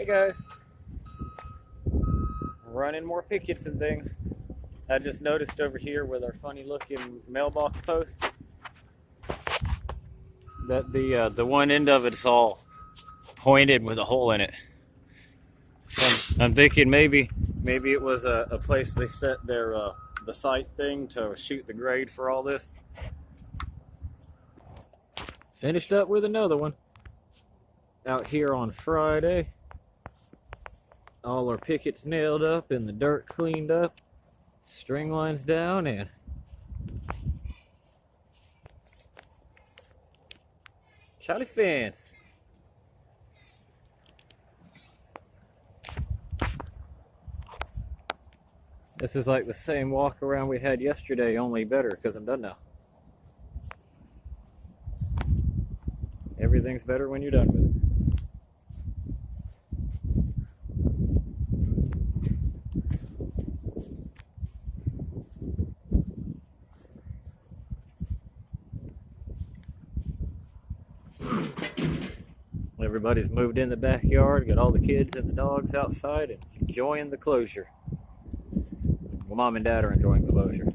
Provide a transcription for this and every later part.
guys, running more pickets and things. I just noticed over here with our funny looking mailbox post that the one end of it's all pointed with a hole in it. So I'm thinking maybe it was a place they set their the site thing to shoot the grade for all this. Finished up with another one out here on Friday. All our pickets nailed up and the dirt cleaned up, string lines down, and Charlie fence. This is like the same walk around we had yesterday, only better because I'm done now. Everything's better when you're done with it. Everybody's moved in the backyard, got all the kids and the dogs outside and enjoying the closure. Well, Mom and Dad are enjoying the closure.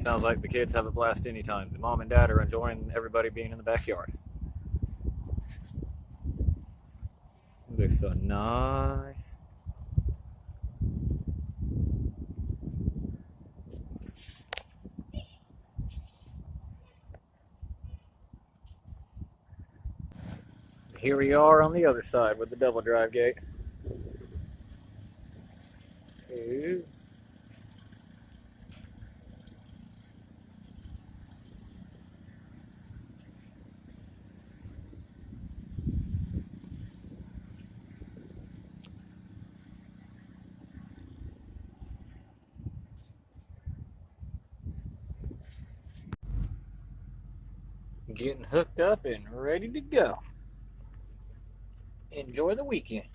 Sounds like the kids have a blast anytime. The Mom and Dad are enjoying everybody being in the backyard. It looks so nice. Here we are on the other side with the double drive gate. Ooh. Getting hooked up and ready to go. Enjoy the weekend.